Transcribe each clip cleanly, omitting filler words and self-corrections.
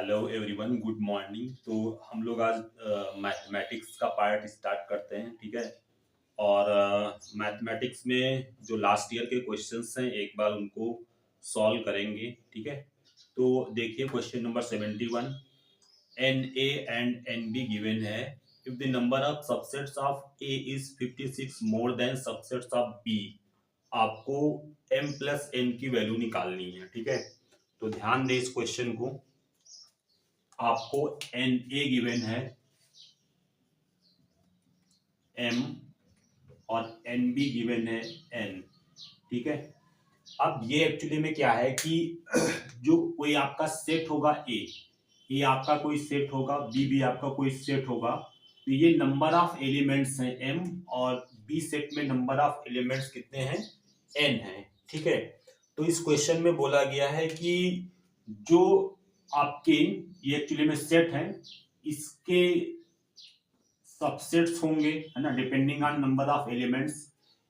Hello everyone, good morning. तो हम लोग आज मैथमेटिक्स का पार्ट स्टार्ट करते हैं, ठीक है। और मैथमेटिक्स में जो लास्ट ईयर के क्वेश्चंस हैं एक बार उनको सॉल्व करेंगे, ठीक है। तो देखिए question number 71, N A and N B given है। If the number of subsets of A is 56 more than subsets of B, आपको m प्लस n की वैल्यू निकालनी है, ठीक है। तो ध्यान दें इस क्वेश्चन को। आपको एन ए गिवन है m और एन बी गिवन है n, ठीक है। अब ये एक्चुअली में क्या है कि जो कोई आपका सेट होगा ए आपका कोई सेट होगा, बी भी आपका कोई सेट होगा। तो ये नंबर ऑफ एलिमेंट्स हैं m और बी सेट में नंबर ऑफ एलिमेंट्स कितने हैं, n है, ठीक है। तो इस क्वेश्चन में बोला गया है कि जो आपके ये एक्चुअली में सेट है, इसके सबसेट्स होंगे, है ना, depending on number of elements.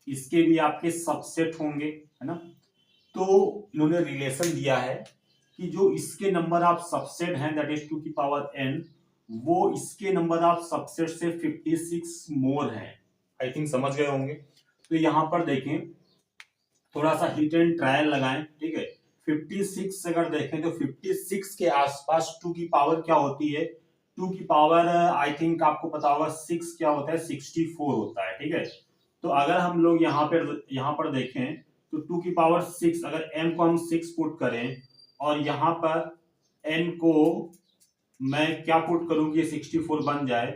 इसके भी आपके सबसेट होंगे, है ना। तो इन्होंने रिलेशन दिया है कि जो इसके नंबर ऑफ सबसेट हैं दैट इज 2 की पावर n, वो इसके नंबर ऑफ सबसेट से 56 मोर है। आई थिंक समझ गए होंगे। तो यहां पर देखें, थोड़ा सा हिट एंड ट्रायल लगाएं, ठीक है। 56 अगर देखें तो 56 के आसपास 2 की पावर क्या होती है, 2 की पावर आई थिंक आपको पता होगा 6 क्या होता है, 64 होता है, ठीक है। तो अगर हम लोग यहाँ पर देखें तो 2 की पावर 6, अगर m को हम 6 पुट करें और यहाँ पर n को मैं क्या पुट करूं कि 64 बन जाए,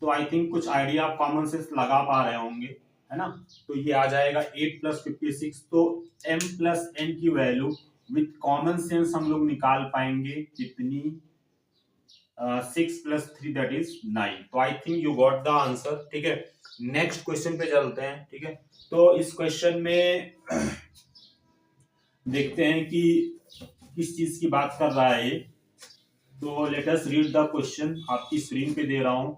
तो आई थिंक कुछ आइडिया आप कॉमन सेंस लगा पा रहे होंगे, है ना। तो ये आ जाएगा 8 प्लस 56। तो m प्लस n की वैल्यू विथ कॉमन सेंस हम लोग निकाल पाएंगे कितनी, 6 प्लस 3 दैट इज 9। तो I think you got the answer, ठीक है। नेक्स्ट क्वेश्चन पे चलते हैं, ठीक है। तो इस क्वेश्चन में देखते हैं कि किस चीज की बात कर रहा है ये। तो let us read the question, आपकी स्क्रीन पे दे रहा हूं।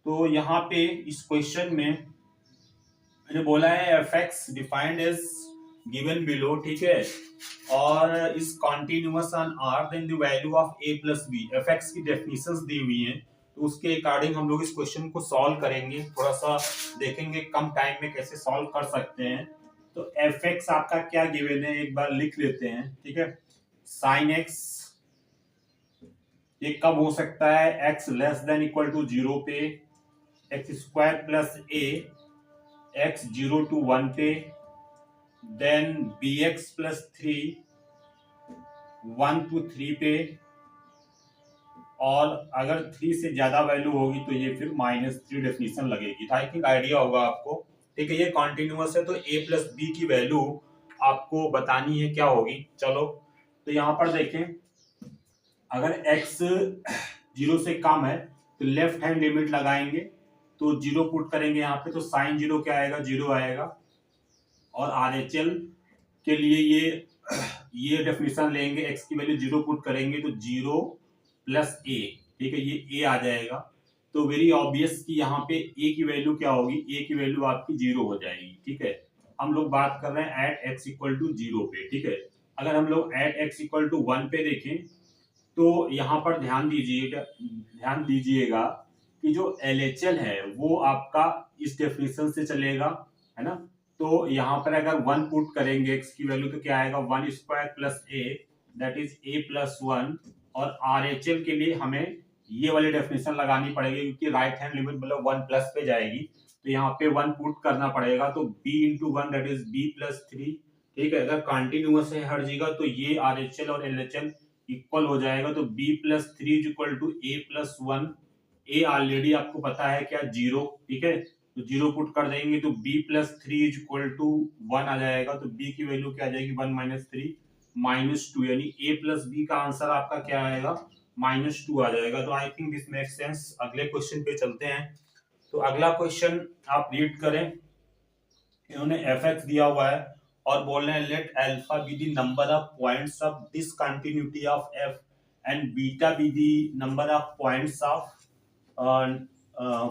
तो यहाँ पे इस क्वेश्चन में मैंने बोला है f x defined as given below, ठीक है, और is continuous on R, then the value of a plus b. F x की डेफिनेशंस दी हुई हैं, तो उसके अकॉर्डिंग हम लोग इस क्वेश्चन को सॉल्व करेंगे। थोड़ा सा देखेंगे कम टाइम में कैसे सॉल्व कर सकते हैं। तो एफ एक्स आपका क्या गिवन है एक बार लिख लेते हैं, ठीक है। साइन एक्स ये कब हो सकता है, x less than equal to 0 पे, x square plus a x 0 to 1 पे, then b x plus 3 1 to 3 पे, और अगर 3 से ज्यादा वैल्यू होगी तो ये फिर -3 डेफिनेशन लगेगी। तो आई थिंक आइडिया होगा आपको, ठीक है। ये कॉन्टिन्यूअस है तो a प्लस बी की वैल्यू आपको बतानी है क्या होगी। चलो तो यहाँ पर देखें, अगर x 0 से कम है तो लेफ्ट हैंड लिमिट लगाएंगे, तो 0 पुट करेंगे यहाँ पे, तो साइन 0 क्या आएगा, 0 आएगा। और RHL के लिए ये डेफिनेशन लेंगे, x की वैल्यू 0 पुट करेंगे तो 0 प्लस a, ठीक है, ये a आ जाएगा। तो वेरी ऑब्वियस कि यहाँ पे a की वैल्यू क्या होगी, a की वैल्यू आपकी 0 हो जाएगी, ठीक है। हम लोग बात कर रहे हैं एट x इक्वल टू 0 पे, ठीक है। अगर हम लोग एट x इक्वल टू 1 पे देखें तो यहाँ पर ध्यान दीजिएगा कि जो LHL है वो आपका इस डेफिनेशन से चलेगा, है ना। तो यहाँ पर अगर 1 पुट करेंगे x की वैल्यू तो क्या आएगा, 1 square plus a that is a plus 1। और RHL के लिए हमें ये वाली डेफिनेशन लगानी पड़ेगी क्योंकि राइट हैंड लिमिट मतलब 1 प्लस पे जाएगी, तो यहाँ पे 1 पुट करना पड़ेगा। तो b into 1 that is b plus 3, ठीक है। अगर कंटिन्यूअस है हर जगह तो ये RHL और LHL इक्वल हो जाएगा। तो b plus 3 is equal to a plus 1। a already आपको पता है क्या, 0, ठीक है। तो 0 पुट कर देंगे तो b plus 3 is equal to 1 आ जाएगा। तो b की वैल्यू क्या आ जाएगी, 1 माइनस 3 -2, यानी a प्लस b का आंसर आपका क्या आएगा, -2 आ जाएगा। तो I think this makes sense. अगले क्वेश्चन पे चलते हैं। तो अगला क्वेश्चन आप रीड करें। इन्होंने एफ एक्स दिया हुआ है और बोल रहे हैं let alpha be the number of points of discontinuity of F and beta be the number of points of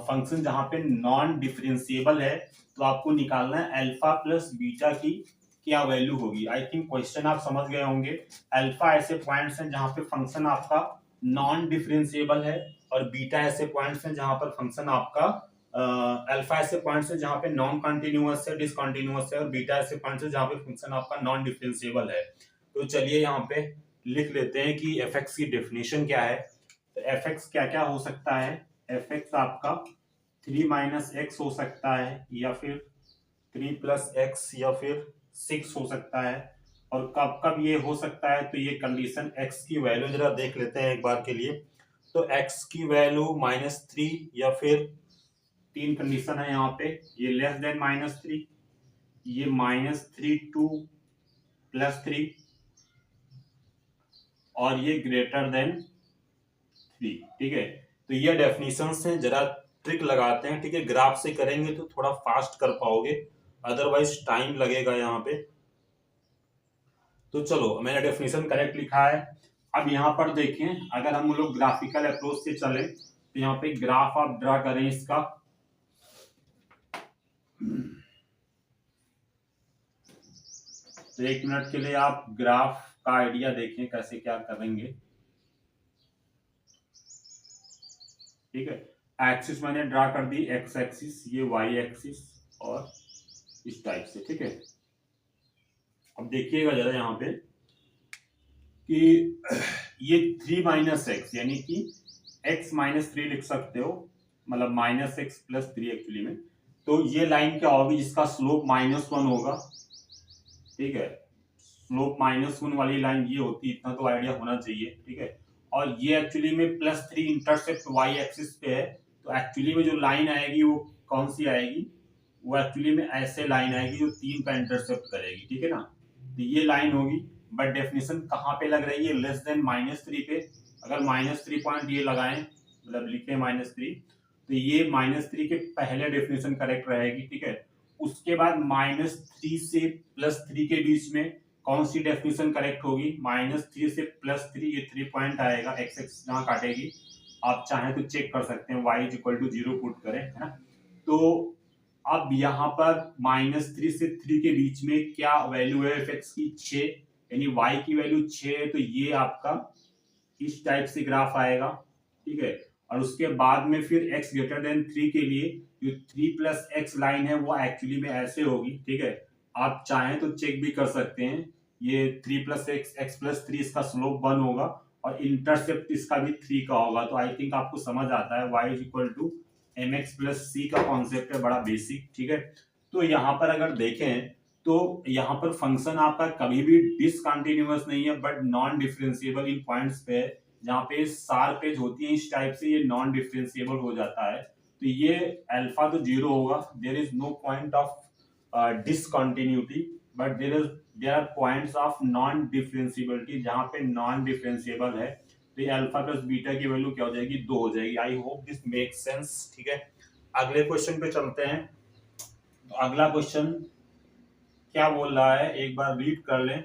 function जहां पे नॉन डिफरेंशिएबल है। तो आपको निकालना है अल्फा प्लस बीटा की क्या वैल्यू होगी। आई थिंक क्वेश्चन आप समझ गए होंगे। अल्फा ऐसे पॉइंट्स हैं जहां पे फंक्शन आपका नॉन डिफरेंशिएबल है, और बीटा ऐसे पॉइंट्स हैं जहां पर फंक्शन आपका अल्फा ऐसे पॉइंट्स है जहां पे नॉन कंटिन्यूअस है, डिसकंटिन्यूअस है, और बीटा ऐसे पॉइंट्स है जहां पे फंक्शन आपका नॉन डिफरेंशिएबल है। तो चलिए यहाँ पे लिख लेते हैं कि एफ एक्स की डेफिनेशन क्या है। तो एफ एक्स क्या क्या हो सकता है, एफ एक्स आपका 3 माइनस एक्स हो सकता है, या फिर 3 प्लस एक्स, या फिर 6 हो सकता है। और कब कब ये हो सकता है, तो ये कंडीशन एक्स की वैल्यू जरा देख लेते हैं एक बार के लिए। तो एक्स की वैल्यू -3, या फिर तीन कंडीशन है यहाँ पे, ये लेस देन -3, ये -3 टू +3, और ये ग्रेटर देन 3। ठीक है, तो ये डेफिनेशंस हैं, जरा ट्रिक लगाते हैं। ठीक है, ग्राफ से करेंगे तो थोड़ा फास्ट कर पाओगे, अदरवाइज टाइम लगेगा यहाँ पे। तो चलो, मैंने डेफिनेशन करेक्ट लिखा है। अब यहाँ पर देखें, अगर हम लोग ग्राफिकल अप्रोच से चले तो यहाँ पे ग्राफ आप ड्रा करें इसका। तो 1 मिनट के लिए आप ग्राफ का आइडिया देखें कैसे क्या करेंगे। ठीक है, एक्सिस मैंने ड्रा कर दी, एक्स एक्सिस, ये वाई एक्सिस, और इस टाइप से। ठीक है, अब देखिएगा जरा यहाँ पे कि ये 3 माइनस एक्स, यानी कि x -3 लिख सकते हो, मतलब -x + 3 एक्चुअली में। तो ये लाइन क्या होगी, जिसका स्लोप -1 होगा। ठीक है, स्लोप -1 वाली लाइन ये होती, इतना तो आइडिया होना चाहिए। ठीक है, और ये एक्चुअली में +3 इंटरसेप्ट y एक्सिस पे है। तो एक्चुअली में जो लाइन आएगी वो कौन सी आएगी, वो एक्चुअली में ऐसे लाइन आएगी जो 3 का इंटरसेप्ट करेगी। ठीक है ना, तो ये लाइन होगी। बट डेफिनेशन कहाँ पे लग रही है, लेस देन -3 पे। अगर -3 पॉइंट ये लगाएं, मतलब लिखे -3, तो ये -3 के पहले डेफिनेशन करेक्ट रहेगी। ठीक है, उसके बाद -3 से +3 के बीच में कौन सी डेफिनेशन करेक्ट होगी, -3 से +3, ये 3 पॉइंट आएगा, एक्स एक्स जहाँ काटेगी। आप चाहें तो चेक कर सकते हैं, y = 0 पुट करें, है ना। तो अब यहाँ पर -3 से 3 के बीच में क्या वैल्यू है एफ एक्स की, 6, यानी y की वैल्यू 6 है। तो ये आपका इस टाइप से ग्राफ आएगा। ठीक है, और उसके बाद में फिर x > 3 के लिए जो 3 + x लाइन है वो एक्चुअली में ऐसे होगी। ठीक है, आप चाहें तो चेक भी कर सकते हैं, ये 3 + x + 3 इसका स्लोप 1 होगा, और इंटरसेप्ट इसका भी 3 का होगा। तो आई थिंक आपको समझ आता है, y = mx + c का कॉन्सेप्ट है, बड़ा बेसिक। ठीक है, तो यहाँ पर अगर देखें तो यहाँ पर फंक्शन आपका कभी भी डिसकंटिन्यूअस नहीं है, but non differentiable in points पे, जहाँ पे शार्प एज होती है इस टाइप से, ये नॉन डिफरेंशिएबल हो जाता है। तो ये अल्फा तो 0 होगा, there is no point of discontinuity, but there are points of non differentiability, जहाँ पे नॉन डिफरेंशिएबल है। तो ये अल्फा + बीटा की वैल्यू क्या हो जाएगी, 2 हो जाएगी। I hope this make sense. ठीक है, अगले क्वेश्चन पे चलते हैं। तो अगला क्वेश्चन क्या बोल रहा है, एक बार रीड कर लें।